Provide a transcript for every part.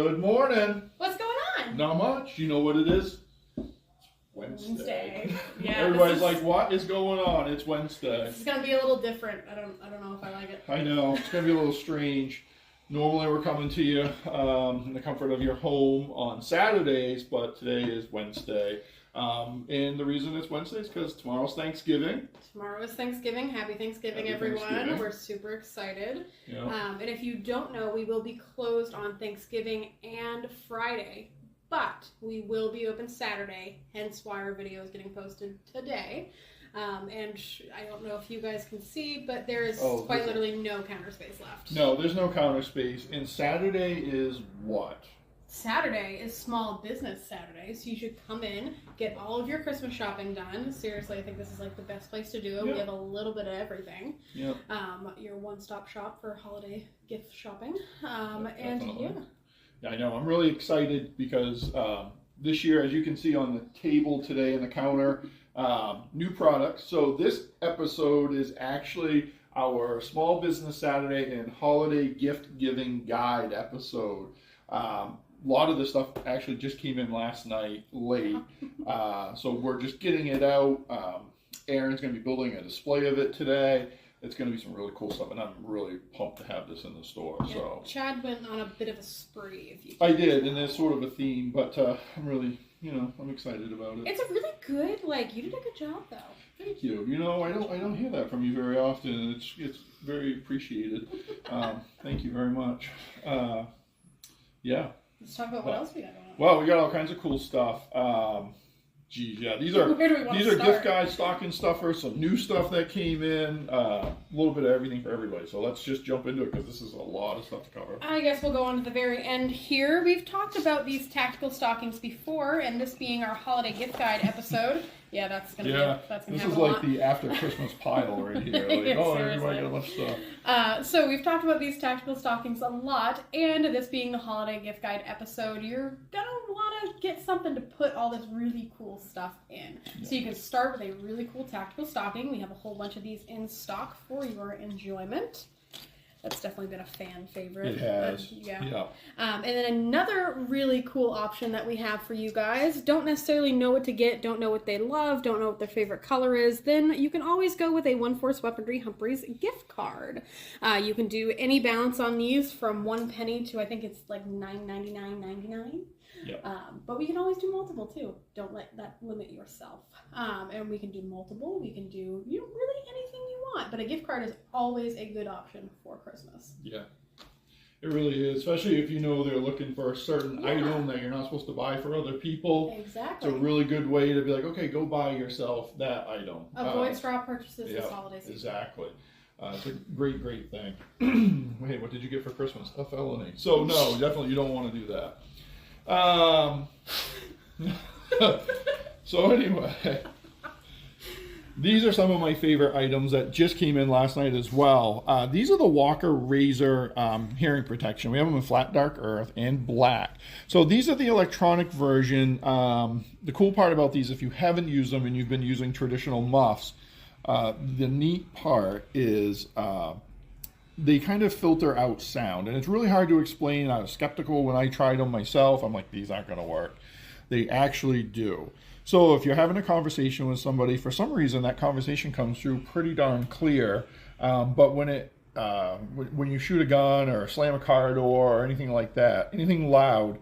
Good morning. What's going on? Not much. You know what it is? Wednesday. Yeah. Everybody's like, what is going on? It's Wednesday. This is gonna be a little different. I don't know if I like it. I know. It's gonna be a little strange. Normally we're coming to you in the comfort of your home on Saturdays, but today is Wednesday. And the reason it's Wednesday is because tomorrow's Thanksgiving. Tomorrow is Thanksgiving. Happy Thanksgiving, Happy everyone. Thanksgiving. We're super excited. Yeah. And if you don't know, we will be closed on Thanksgiving and Friday, but we will be open Saturday, hence why our video is getting posted today. And I don't know if you guys can see, but there is quite literally no counter space left. No, there's no counter space. And Saturday is what? Saturday is Small Business Saturday, so you should come in, get all of your Christmas shopping done. Seriously, I think this is like the best place to do it. Yep. We have a little bit of everything. Yep. Your one-stop shop for holiday gift shopping. Definitely. And Yeah, I know. I'm really excited because this year, as you can see on the table today and the counter, new products. So this episode is actually our Small Business Saturday and Holiday Gift Giving Guide episode. A lot of this stuff actually just came in last night late, so we're just getting it out. Aaron's going to be building a display of it today. It's going to be some really cool stuff, and I'm really pumped to have this in the store. yeah, So Chad went on a bit of a spree, if you I did, and there's sort of a theme, but I'm really, I'm excited about it. It's a really good, you did a good job, though. Thank you. I don't hear that from you very often, and it's very appreciated. Thank you very much. Yeah. Let's talk about what else we got going on. Well, we got all kinds of cool stuff. These are gift guides, stocking stuffers, some new stuff that came in, a little bit of everything for everybody. So let's just jump into it because this is a lot of stuff to cover. I guess we'll go on to the very end here. We've talked about these tactical stockings before, and this being our holiday gift guide episode. Yeah, that's gonna this happen is a like lot. the after Christmas pile right here. Like, Yeah, everybody got a bunch of stuff. So we've talked about these tactical stockings a lot, and this being the holiday gift guide episode, you're gonna want to get something to put all this really cool stuff in. Yeah. So you can start with a really cool tactical stocking. We have a whole bunch of these in stock for your enjoyment. That's definitely been a fan favorite. It has. Yeah. And then another really cool option that we have for you guys, don't necessarily know what to get, don't know what they love, don't know what their favorite color is, then you can always go with a One Force Weaponry Humphreys gift card. You can do any balance on these from 1 penny to I think it's like $9.99.99. Yep. But we can always do multiple too. Don't let that limit yourself. And we can do multiple. We can do really anything you want. But a gift card is always a good option for Christmas. Yeah, it really is. Especially if you know they're looking for a certain item that you're not supposed to buy for other people. Exactly. It's a really good way to be like, okay, go buy yourself that item. Avoid straw purchases this holiday season. Exactly. It's a great thing. Hey, what did you get for Christmas? A felony. So no, definitely you don't want to do that. So anyway, these are some of my favorite items that just came in last night as well. These are the Walker Razor hearing protection. We have them in flat dark earth and black. So these are the electronic version. The cool part about these, if you haven't used them and you've been using traditional muffs, the neat part is they kind of filter out sound, and it's really hard to explain. I was skeptical when I tried them myself. I'm like, these aren't going to work. They actually do. So if you're having a conversation with somebody, for some reason that conversation comes through pretty darn clear, but when you shoot a gun or slam a car door or anything like that, anything loud,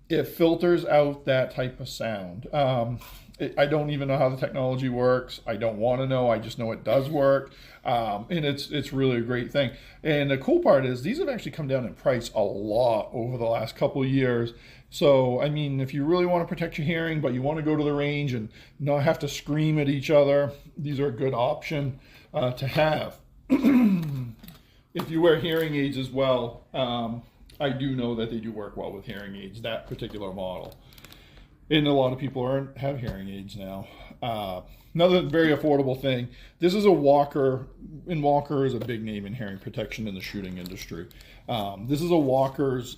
it filters out that type of sound. I don't even know how the technology works. I don't want to know. I just know it does work. And it's really a great thing. And the cool part is these have actually come down in price a lot over the last couple of years. So, I mean, if you really want to protect your hearing, but you want to go to the range and not have to scream at each other, these are a good option to have. If you wear hearing aids as well, I do know that they do work well with hearing aids, that particular model. And a lot of people have hearing aids now. Another very affordable thing. This is a Walker, and Walker is a big name in hearing protection in the shooting industry. This is a Walker's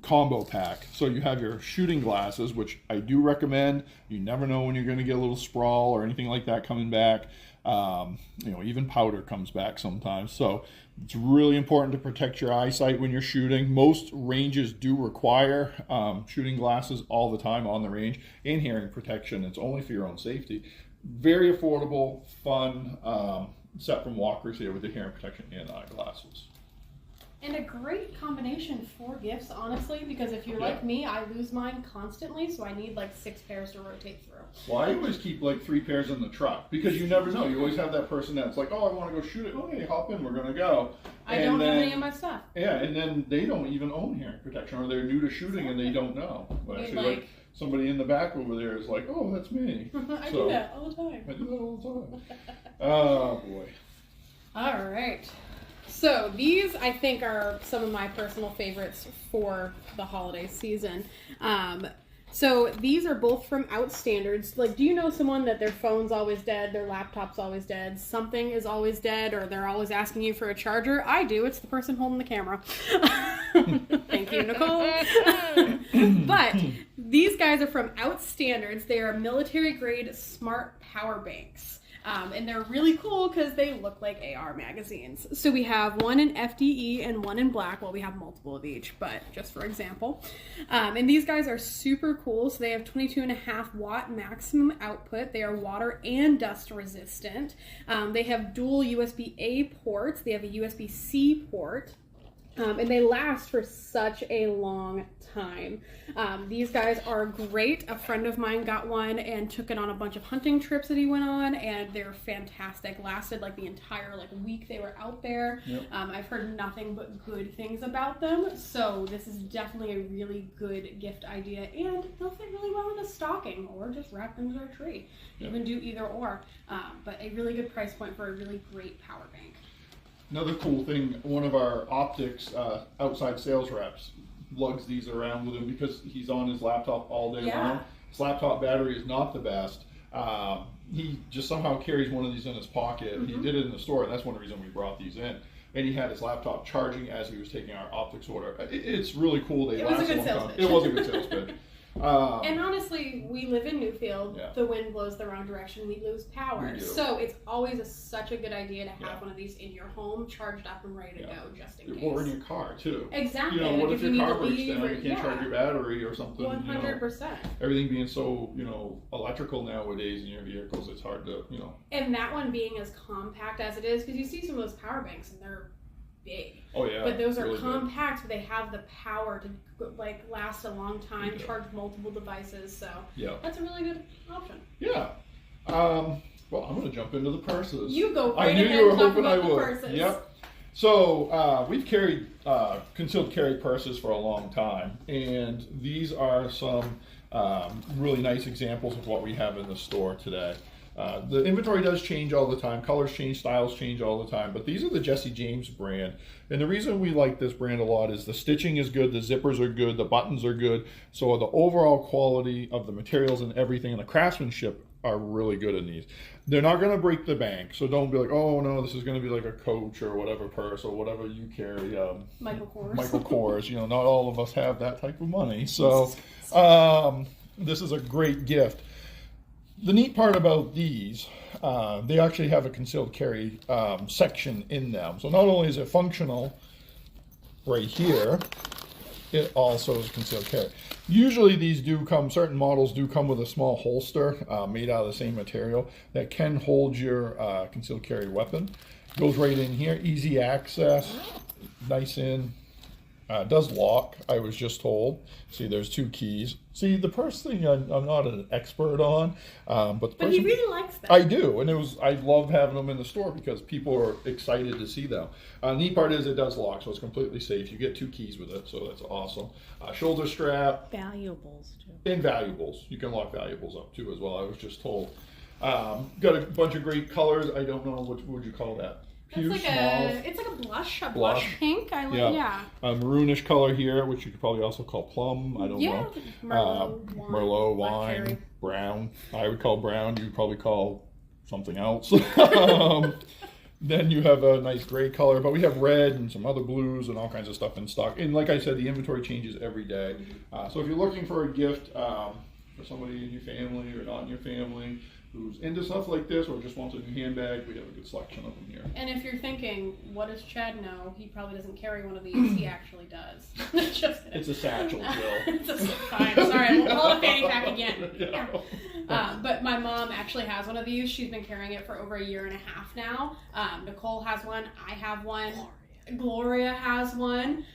combo pack. So you have your shooting glasses, which I do recommend. You never know when you're going to get a little sprawl or anything like that coming back. Even powder comes back sometimes. So it's really important to protect your eyesight when you're shooting. Most ranges do require shooting glasses all the time on the range and hearing protection. It's only for your own safety. Very affordable, fun set from Walkers here with the hearing protection and eyeglasses. And a great combination for gifts, honestly, because if you're like me, I lose mine constantly, so I need like 6 pairs to rotate through. Well, I always keep like 3 pairs in the truck because you never know. You always have that person that's like, oh, I want to go shoot it. Oh, hey, hop in, we're going to go. I don't have any of my stuff. Yeah, and then they don't even own hearing protection, or they're new to shooting and they don't know. But actually, like somebody in the back over there is like, oh, that's me. I do that all the time. I do that all the time. Oh, boy. All right. So these, I think, are some of my personal favorites for the holiday season. So these are both from Outstandards. Like, do you know someone that their phone's always dead, their laptop's always dead, something is always dead, or they're always asking you for a charger? I do. It's the person holding the camera. Thank you, Nicole. But these guys are from Outstandards. They are military-grade smart power banks. And they're really cool because they look like AR magazines. So we have one in FDE and one in black. Well, we have multiple of each, but just for example. And these guys are super cool. So they have 22.5 watt maximum output. They are water and dust resistant. They have dual USB-A ports. They have a USB-C port. And they last for such a long time. These guys are great. A friend of mine got one and took it on a bunch of hunting trips that he went on, and they're fantastic. Lasted like the entire week they were out there. Yep. I've heard nothing but good things about them, so this is definitely a really good gift idea, and they'll fit really well in a stocking or just wrap them in a tree. You can do either or, but a really good price point for a really great power bank. Another cool thing, one of our optics outside sales reps lugs these around with him because he's on his laptop all day long. His laptop battery is not the best. He just somehow carries one of these in his pocket. Mm-hmm. He did it in the store, and that's one of the reasons we brought these in. And he had his laptop charging as he was taking our optics order. It's really cool. It was a good sales pitch. It was a good sales pitch. And honestly, we live in Newfield. Yeah. The wind blows the wrong direction. We lose power. So it's always such a good idea to have one of these in your home, charged up and ready to go, just in case. Or in your car, too. Exactly. What if your car breaks down and you can't charge your battery or something? 100%. Everything being so, electrical nowadays in your vehicles, it's hard to, And that one being as compact as it is, because you see some of those power banks and they're big. Oh yeah. But those are really compact, but they have the power to last a long time, charge multiple devices. So that's a really good option. Yeah. Well, I'm going to jump into the purses. You go. I knew you were hoping I would. Purses. Yep. So we've carried concealed carry purses for a long time, and these are some really nice examples of what we have in the store today. The inventory does change all the time. Colors change, styles change all the time. But these are the Jesse James brand. And the reason we like this brand a lot is the stitching is good, the zippers are good, the buttons are good. So the overall quality of the materials and everything and the craftsmanship are really good in these. They're not going to break the bank. So don't be like, oh no, this is going to be like a Coach or whatever purse or whatever you carry. Michael Kors. Michael Kors. Not all of us have that type of money. So this is a great gift. The neat part about these, they actually have a concealed carry section in them. So not only is it functional right here, it also is concealed carry. Usually these certain models do come with a small holster made out of the same material that can hold your concealed carry weapon. Goes right in here, easy access, nice in. Does lock, I was just told. See, there's 2 keys. See, the purse thing I'm not an expert on, but he really likes them. I do, and I love having them in the store because people are excited to see them. Neat part is it does lock, so it's completely safe. You get 2 keys with it, so that's awesome. Shoulder strap. Valuables, too. And valuables. You can lock valuables up, too, as well. I was just told. Got a bunch of great colors. I don't know, what would you call that? It's like a blush pink. Maroonish color here, which you could probably also call plum. I don't know. Merlot, wine, brown. I would call brown. You'd probably call something else. Then you have a nice gray color, but we have red and some other blues and all kinds of stuff in stock. And like I said, the inventory changes every day. So if you're looking for a gift for somebody in your family or not in your family, who's into stuff like this or just wants a new handbag, we have a good selection of them here. And if you're thinking, what does Chad know? He probably doesn't carry one of these. He actually does. It's a satchel, Jill. It's fine. Sorry, we'll call it a fanny pack again. Yeah. But my mom actually has one of these. She's been carrying it for over 1.5 years now. Nicole has one. I have one. Gloria has one.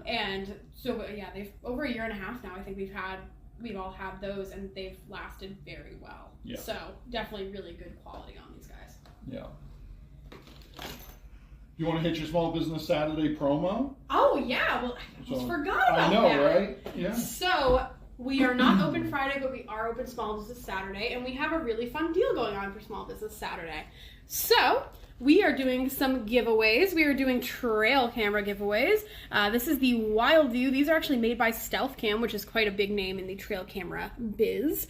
And so, yeah, they've over 1.5 years now. I think we've all had those, and they've lasted very well. Yeah. So definitely really good quality on these guys. Yeah. You want to hit your Small Business Saturday promo? Oh yeah, well I almost forgot about that. I know, that. right? Yeah. So we are not open Friday, but we are open Small Business Saturday, and we have a really fun deal going on for Small Business Saturday. So we are doing some giveaways. We are doing trail camera giveaways. This is the Wild View. These are actually made by Stealth Cam, which is quite a big name in the trail camera biz.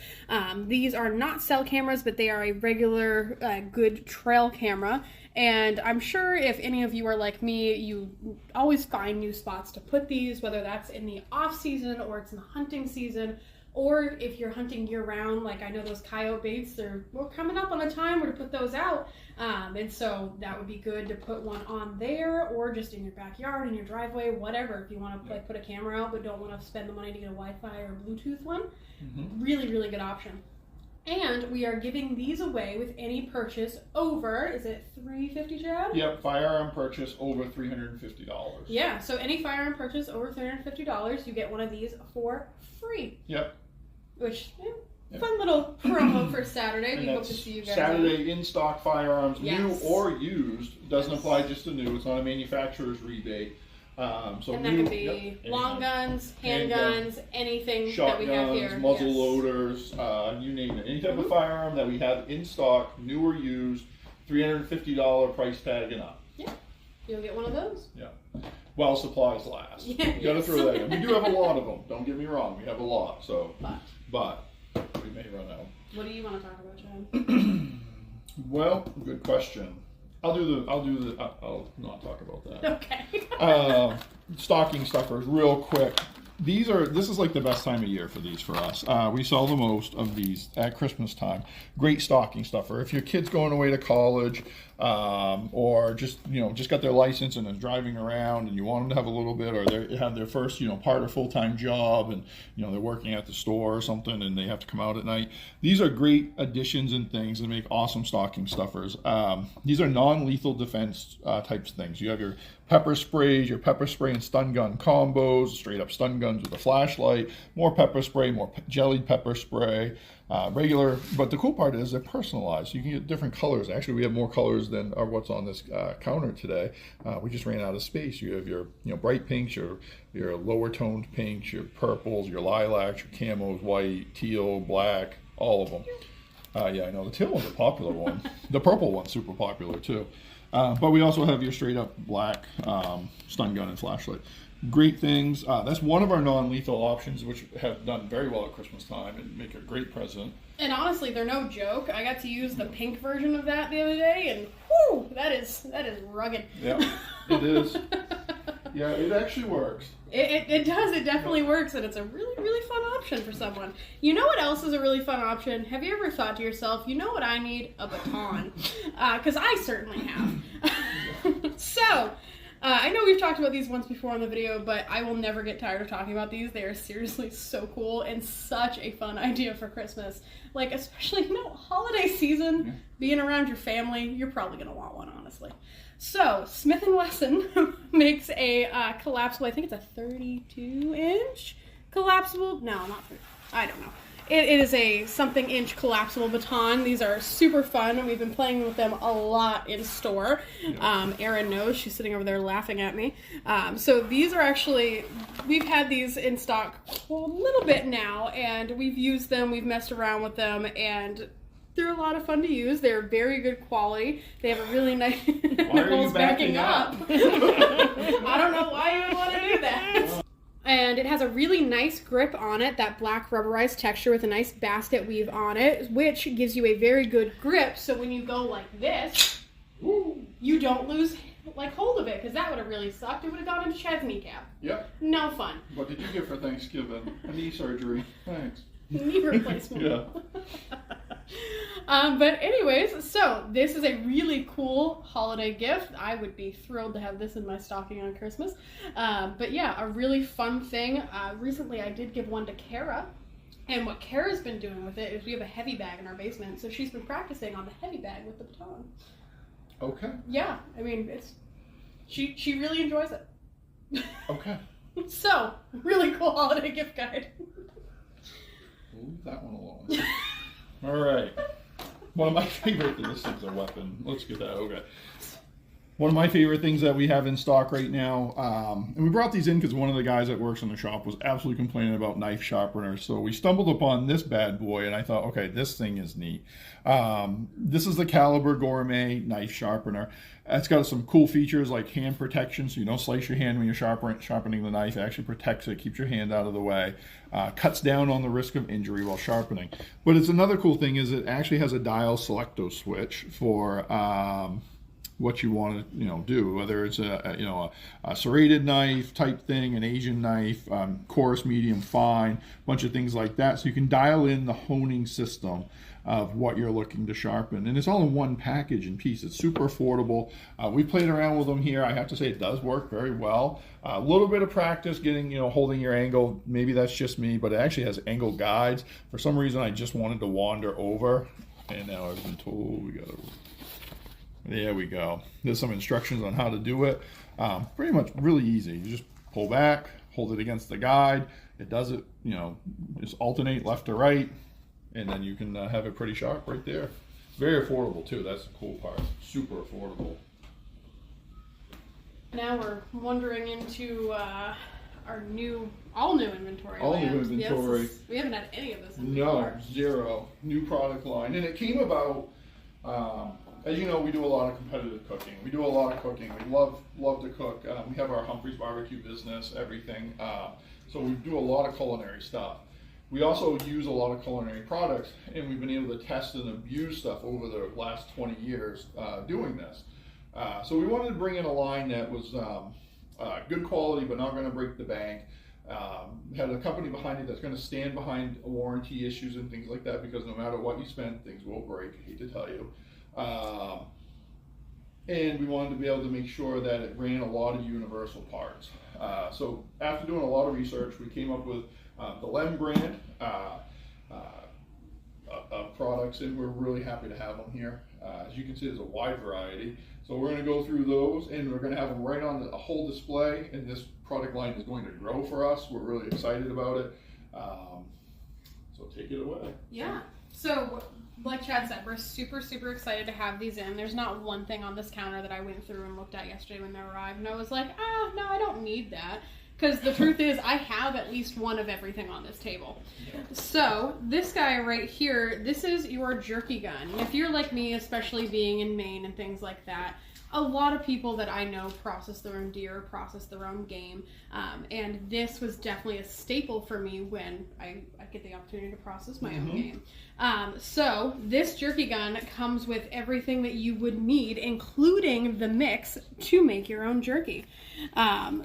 These are not cell cameras, but they are a regular good trail camera. And I'm sure if any of you are like me, you always find new spots to put these, whether that's in the off season or it's in the hunting season. Or if you're hunting year-round, like I know those coyote baits, we're coming up on a time where to put those out. And so that would be good to put one on there or just in your backyard, in your driveway, whatever. If you want to like put a camera out but don't want to spend the money to get a Wi-Fi or a Bluetooth one, really, really good option. And we are giving these away with any purchase over, is it $350, Chad? Yep, firearm purchase over $350. Yeah, so any firearm purchase over $350, you get one of these for free. Yep. Which, fun little promo for Saturday. And we hope to see you guys. Saturday in stock firearms, yes. new or used. Doesn't apply just to new. It's not a manufacturer's rebate. So and that new, could be long guns, handguns, anything that we have here. Muzzle loaders, you name it. Any type of firearm that we have in stock, new or used, $350 price tag and up. Yeah, you'll get one of those. Yeah. While supplies last. Yeah, you gotta throw that in. We do have a lot of them. Don't get me wrong. We have a lot. So, but we may run out. What do you want to talk about, Chad? Well, good question. I'll not talk about that. Okay. Stocking stuffers, real quick. This is like the best time of year for these for us. We sell the most of these at Christmas time. Great stocking stuffer. If your kid's going away to college, or just got their license and is driving around, and you want them to have a little bit, or they have their first part of full-time job, and they're working at the store or something, and they have to come out at night. These are great additions and things that make awesome stocking stuffers. These are non-lethal defense types of things. You have your pepper sprays, your pepper spray and stun gun combos, straight up stun guns with a flashlight, more pepper spray, more jellied pepper spray, regular. But the cool part is they're personalized. You can get different colors. Actually, we have more colors than are what's on this counter today. We just ran out of space. You have your bright pinks, your lower toned pinks, your purples, your lilacs, your camos, white, teal, black, all of them. Yeah, I know the teal one's a popular one. The purple one's super popular too. But we also have your straight up black stun gun and flashlight. Great things. That's one of our non-lethal options, which have done very well at Christmas time and make a great present. And honestly, they're no joke. I got to use the pink version of that the other day, and whoo, that is rugged. Yeah, it is. Yeah, it actually works. It does. It definitely works, and it's a really, really fun option for someone. You know what else is a really fun option? Have you ever thought to yourself, you know what I need? A baton. Because I certainly have. So, I know we've talked about these once before on the video, but I will never get tired of talking about these. They are seriously so cool and such a fun idea for Christmas. Like, especially, holiday season, being around your family, you're probably going to want one, honestly. So, Smith & Wesson makes a collapsible, I think it's a 32-inch collapsible. No, not 30. I don't know. It is a something inch collapsible baton. These are super fun, and we've been playing with them a lot in store. Erin knows. She's sitting over there laughing at me. So these are actually, we've had these in stock for a little bit now, and we've used them, we've messed around with them, and they're a lot of fun to use. They're very good quality. They have a really nice... Why are you backing up? I don't know why you would want to do that. And it has a really nice grip on it, that black rubberized texture with a nice basket weave on it, which gives you a very good grip. So when you go like this, you don't lose hold of it, because that would have really sucked. It would have gone into Chad's kneecap. Yep. No fun. What did you get for Thanksgiving? A knee surgery. Thanks. Knee replacement. Yeah. But anyways, so this is a really cool holiday gift. I would be thrilled to have this in my stocking on Christmas. But yeah, a really fun thing. Recently I did give one to Kara. And what Kara's been doing with it is we have a heavy bag in our basement. So she's been practicing on the heavy bag with the baton. Okay. Yeah, I mean, she really enjoys it. Okay. So, really cool holiday gift guide. We'll leave that one alone. All right. One of my favorite, this thing's a weapon. Let's get that. Okay. One of my favorite things that we have in stock right now, and we brought these in because one of the guys that works in the shop was absolutely complaining about knife sharpeners. So we stumbled upon this bad boy, and I thought, okay, this thing is neat. This is the Caliber Gourmet Knife Sharpener. It's got some cool features like hand protection, so you don't slice your hand when you're sharpening the knife. It actually protects it, keeps your hand out of the way, cuts down on the risk of injury while sharpening. But it's another cool thing is it actually has a dial selecto switch for what you want to do, whether it's a serrated knife type thing, an Asian knife, coarse, medium, fine, bunch of things like that. So you can dial in the honing system of what you're looking to sharpen, and it's all in one package and piece. It's super affordable. We played around with them here. I have to say it does work very well. A little bit of practice getting, holding your angle. Maybe that's just me, but it actually has angle guides. For some reason, I just wanted to wander over, and now I've been told we gotta. There we go. There's some instructions on how to do it. Pretty much really easy. You just pull back, hold it against the guide. It does it, just alternate left to right, and then you can have it pretty sharp right there. Very affordable too. That's the cool part. Super affordable. Now we're wandering into our all new inventory. All new inventory. Yes, we haven't had any of this. No, zero. New product line, and it came about. As you know, we do a lot of competitive cooking. We do a lot of cooking. We love to cook. We have our Humphreys barbecue business, everything. So we do a lot of culinary stuff. We also use a lot of culinary products, and we've been able to test and abuse stuff over the last 20 years doing this. So we wanted to bring in a line that was good quality, but not going to break the bank. Had a company behind it that's going to stand behind warranty issues and things like that, because no matter what you spend, things will break. I hate to tell you. And we wanted to be able to make sure that it ran a lot of universal parts. So after doing a lot of research, we came up with the Lem brand of products, and we're really happy to have them here. As you can see, there's a wide variety. So we're going to go through those, and we're going to have them right on a whole display, and this product line is going to grow for us. We're really excited about it. So take it away. Yeah. So like Chad said, we're super, super excited to have these in. There's not one thing on this counter that I went through and looked at yesterday when they arrived, and I was like, no, I don't need that. Because the truth is, I have at least one of everything on this table. So, this guy right here, this is your jerky gun. And if you're like me, especially being in Maine and things like that, a lot of people that I know process their own deer, process their own game. And this was definitely a staple for me when I get the opportunity to process my own game. So this jerky gun comes with everything that you would need, including the mix to make your own jerky.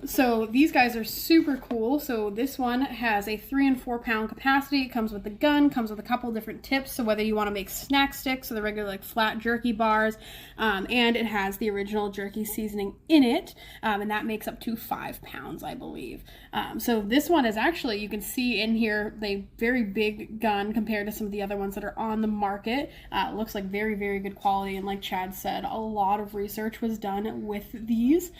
So these guys are super cool. So this one has a 3 and 4 pound capacity. It comes with the gun, comes with a couple different tips. So whether you want to make snack sticks or the regular like flat jerky bars, and it has the original jerky seasoning in it, and that makes up to 5 pounds, I believe. So this one is actually, you can see in here, a very big gun compared to some of the other ones that are on the market. It looks like very, very good quality, and like Chad said, a lot of research was done with these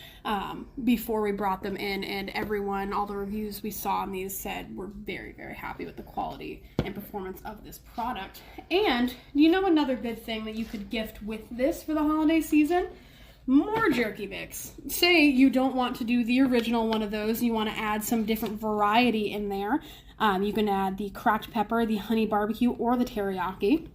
before we brought them in, and everyone, all the reviews we saw on these said we're very, very happy with the quality and performance of this product. And another good thing that you could gift with this for the holiday season? More jerky mix. Say you don't want to do the original one of those, you want to add some different variety in there. You can add the cracked pepper, the honey barbecue, or the teriyaki.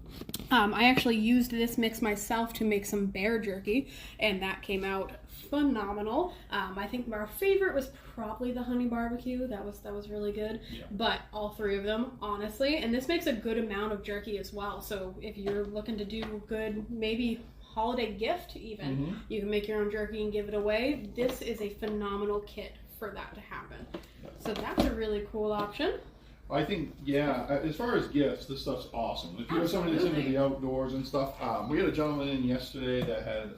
I actually used this mix myself to make some bear jerky, and that came out phenomenal. I think our favorite was probably the honey barbecue. That was really good. Yeah. But all 3 of them, honestly, and this makes a good amount of jerky as well. So if you're looking to do good, maybe holiday gift even, you can make your own jerky and give it away. This is a phenomenal kit for that to happen. So that's a really cool option. I think, yeah, as far as gifts, this stuff's awesome. If you have somebody that's into the outdoors and stuff, we had a gentleman in yesterday that had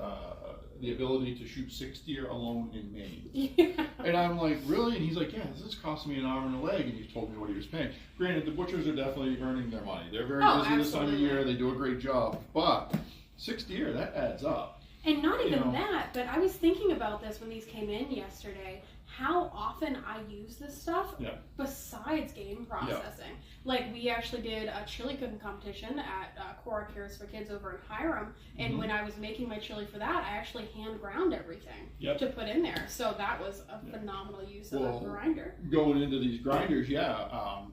the ability to shoot 6 deer alone in Maine. Yeah. And I'm like, really? And he's like, yeah, this cost me an arm and a leg, and he told me what he was paying. Granted, the butchers are definitely earning their money. They're very busy this time of year. They do a great job. But 6 deer, that adds up. And not even that, but I was thinking about this when these came in yesterday, how often I use this stuff besides game processing. Like, we actually did a chili cooking competition at Cora Cares for Kids over in Hiram, and when I was making my chili for that, I actually hand ground everything to put in there. So that was a phenomenal use of a grinder. Going into these grinders,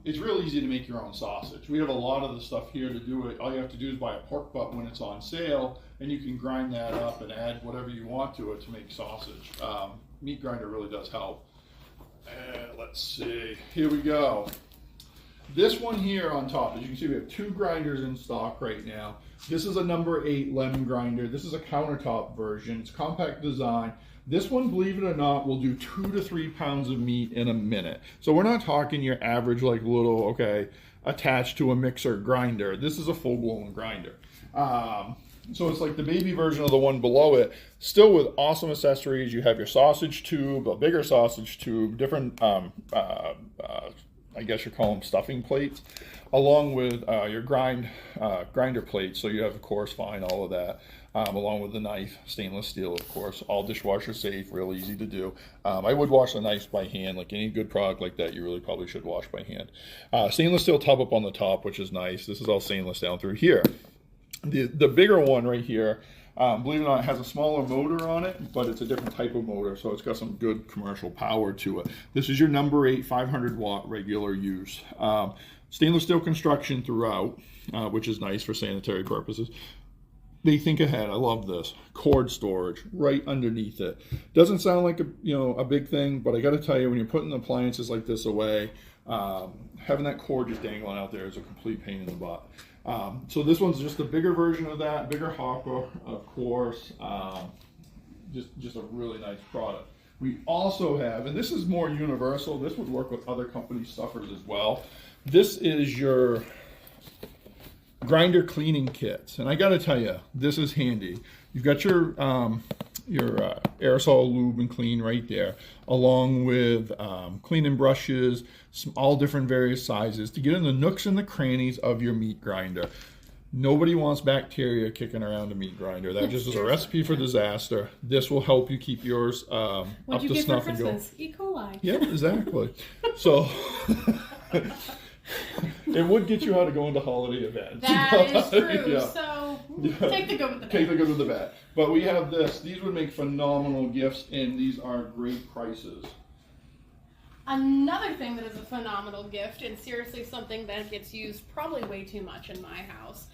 it's real easy to make your own sausage. We have a lot of the stuff here to do it. All you have to do is buy a pork butt when it's on sale, and you can grind that up and add whatever you want to it to make sausage. Meat grinder really does help. Let's see, here we go. This one here on top, as you can see, we have 2 grinders in stock right now. This is a number 8 lemon grinder. This is a countertop version. It's compact design. This one, believe it or not, will do 2 to 3 pounds of meat in a minute. So we're not talking your average like little, attached to a mixer grinder. This is a full-blown grinder. So it's like the baby version of the one below it, still with awesome accessories. You have your sausage tube, a bigger sausage tube, different, I guess you call them stuffing plates, along with your grinder plates. So you have, of course, fine, all of that, along with the knife, stainless steel, of course, all dishwasher safe, real easy to do. I would wash the knives by hand. Like any good product like that, you really probably should wash by hand. Stainless steel tub up on the top, which is nice. This is all stainless down through here. The bigger one right here, believe it or not, it has a smaller motor on it, but it's a different type of motor, so it's got some good commercial power to it. This is your number 8 500 watt regular use. Stainless steel construction throughout, which is nice for sanitary purposes. They think ahead. I love this. Cord storage right underneath it. Doesn't sound like a big thing, but I got to tell you, when you're putting appliances like this away, having that cord just dangling out there is a complete pain in the butt. So this one's just a bigger version of that, bigger hopper, of course. Just a really nice product. We also have, and this is more universal, this would work with other company stuffers as well. This is your grinder cleaning kits, and I got to tell you, this is handy. You've got your aerosol lube and clean right there, along with cleaning brushes, all different various sizes to get in the nooks and the crannies of your meat grinder. Nobody wants bacteria kicking around a meat grinder. That just is a recipe for disaster. This will help you keep yours up to snuff and go. E. coli. Yeah, exactly. So it would get you how to go into holiday events. That is true. So take the good with the bad. Take the good with the bad. But we have this. These would make phenomenal gifts, and these are great prices. Another thing that is a phenomenal gift, and seriously something that gets used probably way too much in my house,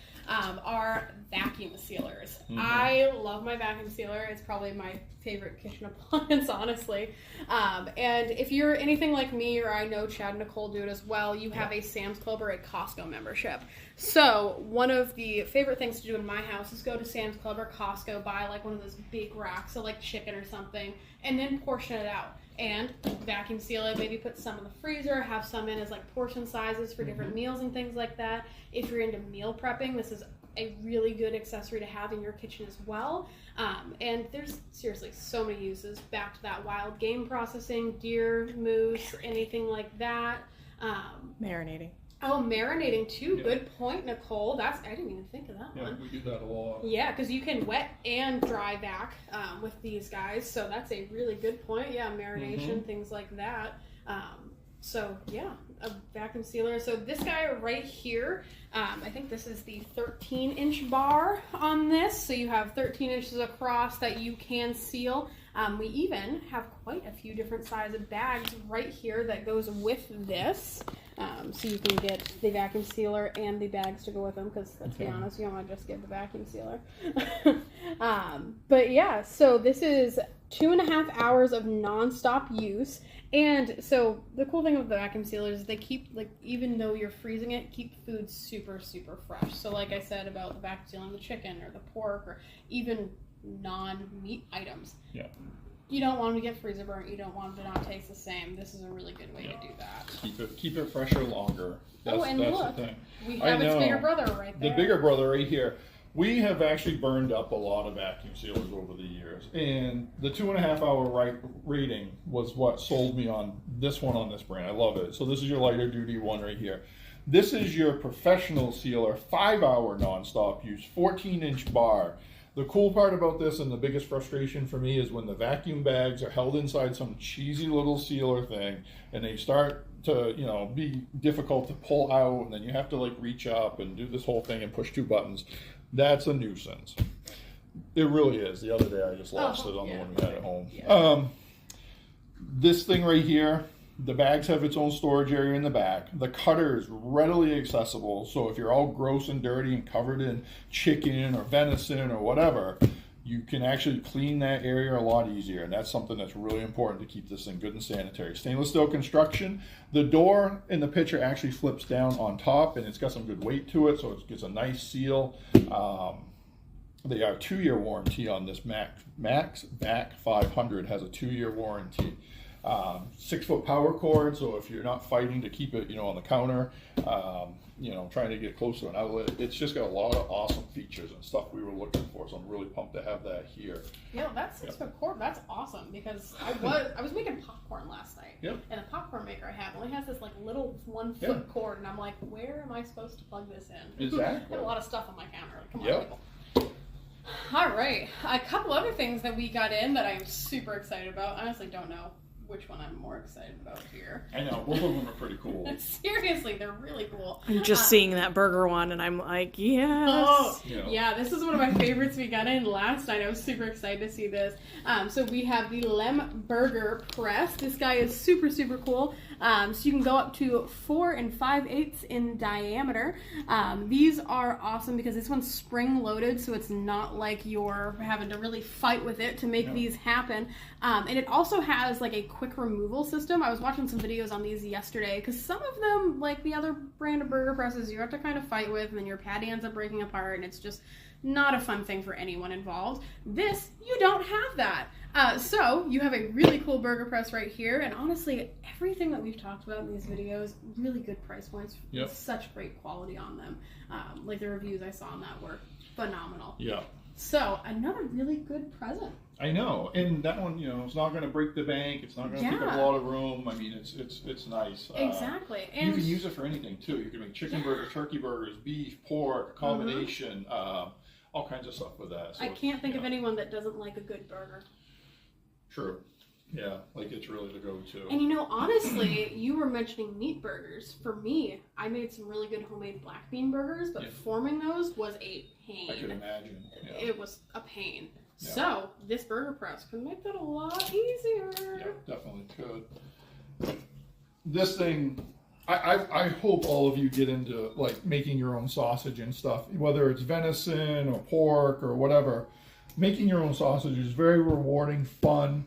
are vacuum sealers. I love my vacuum sealer. It's probably my favorite kitchen appliance, honestly. And if you're anything like me, or I know Chad and Nicole do it as well, you have a Sam's Club or a Costco membership. So one of the favorite things to do in my house is go to Sam's Club or Costco, buy like one of those big racks of like chicken or something, and then portion it out. And vacuum seal it, maybe put some in the freezer, have some in as like portion sizes for different meals and things like that. If you're into meal prepping, this is a really good accessory to have in your kitchen as well. And there's seriously so many uses. Back to that wild game processing, deer, moose, anything like that. Marinating. Oh, marinating too. Yeah. Good point, Nicole. I didn't even think of that one. Yeah, we do that a lot. Yeah, because you can wet and dry vac with these guys, so that's a really good point. Yeah, marination, things like that. So yeah, a vacuum sealer. So this guy right here, I think this is the 13-inch bar on this. So you have 13 inches across that you can seal. We even have quite a few different size of bags right here that goes with this. So you can get the vacuum sealer and the bags to go with them, because let's be honest, you don't want to just get the vacuum sealer. But yeah, so this is 2.5 hours of non-stop use. And so the cool thing with the vacuum sealers is they keep, like, even though you're freezing it, keep food super, super fresh. So like I said about the vacuum sealing the chicken or the pork or even non-meat items. Yeah. You don't want them to get freezer burnt. You don't want them to not taste the same. This is a really good way to do that. Keep it fresher longer. That's look, the thing. We have its bigger brother right there. The bigger brother right here. We have actually burned up a lot of vacuum sealers over the years, and the 2.5 hour rating was what sold me on this one on this brand. I love it. So this is your lighter duty one right here. This is your professional sealer, 5 hour nonstop use, 14-inch bar. The cool part about this, and the biggest frustration for me, is when the vacuum bags are held inside some cheesy little sealer thing, and they start to, be difficult to pull out, and then you have to like reach up and do this whole thing and push 2 buttons. That's a nuisance. It really is. The other day I just lost it on the one we had at home. Yeah. This thing right here, the bags have its own storage area in the back. The cutter is readily accessible, so if you're all gross and dirty and covered in chicken or venison or whatever, you can actually clean that area a lot easier, and that's something that's really important to keep this thing good and sanitary. Stainless steel construction. The door in the picture actually flips down on top, and it's got some good weight to it, so it gets a nice seal. They are 2-year warranty on this Max Back 500 has a 2-year warranty. 6-foot power cord, so if you're not fighting to keep it, on the counter, trying to get close to an outlet, it's just got a lot of awesome features and stuff we were looking for. So I'm really pumped to have that here. That 6-foot cord, that's awesome, because I was making popcorn last night, and the popcorn maker I have only has this like little 1-foot cord, and I'm like, where am I supposed to plug this in? Exactly. I have a lot of stuff on my counter. Like, come on, people. All right, a couple other things that we got in that I'm super excited about. I honestly don't know which one I'm more excited about here. I know, both of them are pretty cool. Seriously, they're really cool. I'm just seeing that burger one, and I'm like, yes. Oh, yeah, this is one of my favorites we got in last night. I was super excited to see this. So we have the Lem Burger Press. This guy is super, super cool. So you can go up to 4 5/8 in diameter. These are awesome because this one's spring loaded, so it's not like you're having to really fight with it to make these happen. And it also has like a quick removal system. I was watching some videos on these yesterday because some of them, like the other brand of burger presses, you have to kind of fight with, and then your patty ends up breaking apart, and it's just not a fun thing for anyone involved. This, you don't have that. So you have a really cool burger press right here, and honestly, everything that we've talked about in these videos, really good price points, such great quality on them. Like the reviews I saw on that were phenomenal. Yeah. So another really good present. I know, and that one, it's not going to break the bank. It's not going to take up a lot of room. I mean, it's nice. Exactly. And you can use it for anything too. You can make chicken burgers, turkey burgers, beef, pork, a combination, all kinds of stuff with that. So I can't think of anyone that doesn't like a good burger. True. Yeah, like it's really the go-to. And honestly, you were mentioning meat burgers. For me, I made some really good homemade black bean burgers, but forming those was a pain. I can imagine. Yeah. It was a pain. Yeah. So this burger press can make that a lot easier. Yeah, definitely could. This thing, I hope all of you get into like making your own sausage and stuff, whether it's venison or pork or whatever. Making your own sausage is very rewarding, fun.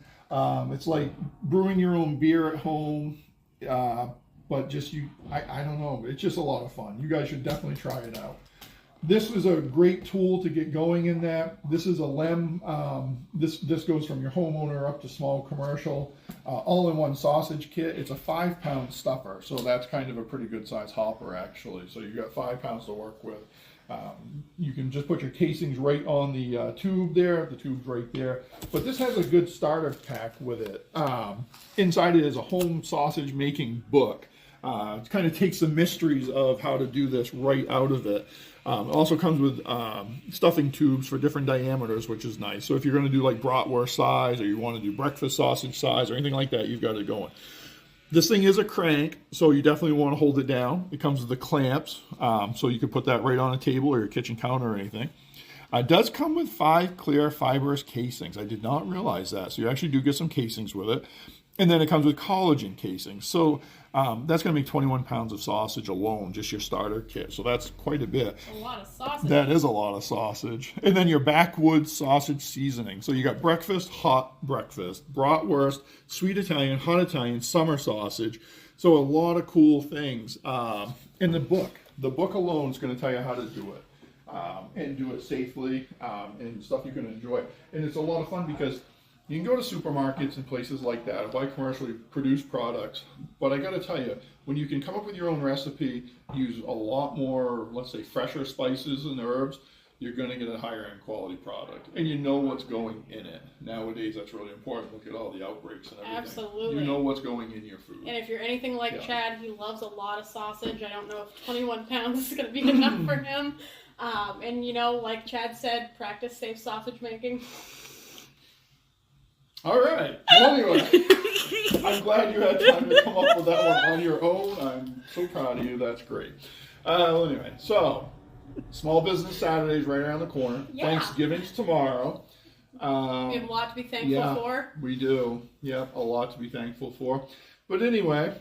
It's like brewing your own beer at home, but just I don't know. It's just a lot of fun. You guys should definitely try it out. This is a great tool to get going in that. This is a Lem. This goes from your homeowner up to small commercial, all-in-one sausage kit. It's a 5-pound stuffer, so that's kind of a pretty good size hopper actually. So you got 5 pounds to work with. You can just put your casings right on the tube there. The tube's right there. But this has a good starter pack with it. Inside it is a home sausage making book. It kind of takes the mysteries of how to do this right out of it. It also comes with stuffing tubes for different diameters, which is nice. So if you're going to do like bratwurst size, or you want to do breakfast sausage size, or anything like that, you've got it going. This thing is a crank, so you definitely want to hold it down. It comes with the clamps, so you can put that right on a table or your kitchen counter or anything. It does come with 5 clear fibrous casings. I did not realize that. So you actually do get some casings with it. And then it comes with collagen casings. So that's going to make 21 pounds of sausage alone, just your starter kit. So that's quite a bit. A lot of sausage. That is a lot of sausage. And then your backwoods sausage seasoning. So you got breakfast, hot breakfast, bratwurst, sweet Italian, hot Italian, summer sausage. So a lot of cool things. In the book alone is going to tell you how to do it and do it safely and stuff you can enjoy. And it's a lot of fun because You can go to supermarkets and places like that and buy commercially produced products. But I got to tell you, when you can come up with your own recipe, use a lot more, let's say, fresher spices and herbs, you're going to get a higher end quality product. And you know what's going in it. Nowadays, that's really important. Look at all the outbreaks and everything. Absolutely. You know what's going in your food. And if you're anything like Chad, he loves a lot of sausage. I don't know if 21 pounds is going to be enough for him. And, you know, like Chad said, practice safe sausage making. All right. Well, anyway, I'm glad you had time to come up with that one on your own. I'm so proud of you. That's great. Anyway, so Small Business Saturday is right around the corner. Yeah. Thanksgiving's tomorrow. We have a lot to be thankful for. We do. Yep, a lot to be thankful for. But anyway,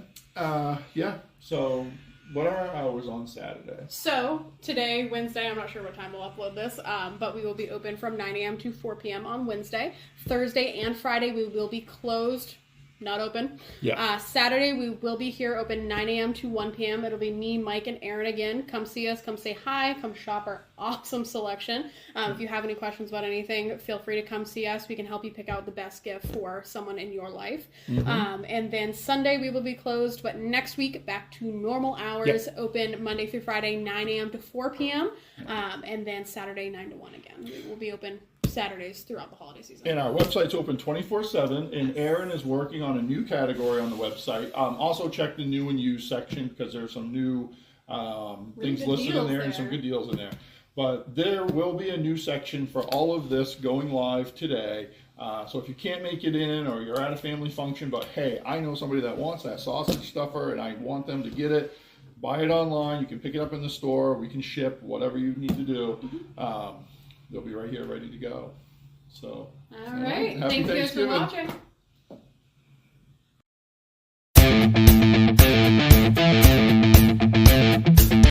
so what are our hours on Saturday? So, today, Wednesday, I'm not sure what time we'll upload this, but we will be open from 9 a.m. to 4 p.m. on Wednesday. Thursday and Friday, we will be closed, not open. Yeah. Saturday, we will be here open 9 a.m. to 1 p.m. It'll be me, Mike, and Aaron again. Come see us, come say hi, come shop our awesome selection. If you have any questions about anything, feel free to come see us. We can help you pick out the best gift for someone in your life. Mm-hmm. And then Sunday, we will be closed, but next week, back to normal hours, open Monday through Friday, 9 a.m. to 4 p.m. And then Saturday, 9 to 1 again. We will be open Saturdays throughout the holiday season. And our website's open 24/7, and Aaron is working on a new category on the website. Also check the new and used section because there's some new things listed in there and some good deals in there. But there will be a new section for all of this going live today. So if you can't make it in or you're at a family function, but hey, I know somebody that wants that sausage stuffer and I want them to get it, buy it online. You can pick it up in the store. We can ship, whatever you need to do. They'll be right here ready to go. So, all right. Happy Thank you guys for Thanksgiving. watching.